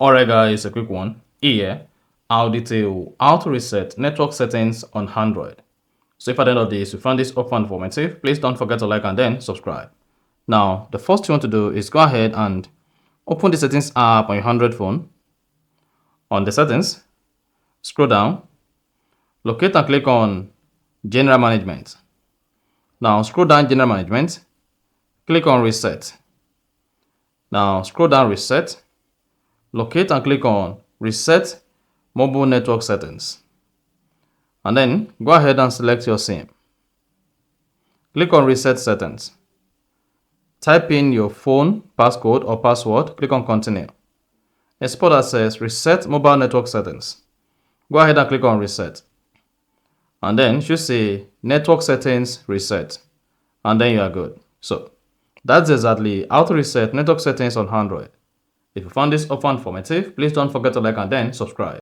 Alright guys, a quick one. Here, I'll detail how to reset network settings on Android. So if at the end of this you found this offer informative, please don't forget to like and then subscribe. Now, the first thing you want to do is go ahead and open the settings app on your Android phone. On the settings, scroll down, locate and click on General Management. Now scroll down General Management, click on Reset. Now scroll down Reset, locate and click on Reset Mobile Network Settings. And then go ahead and select your SIM. Click on Reset Settings. Type in your phone passcode or password, click on Continue. A spot that says Reset Mobile Network Settings. Go ahead and click on Reset. And then you should say Network Settings Reset. And then you are good. So that's exactly how to reset network settings on Android. If you found this offer informative, please don't forget to like and then subscribe.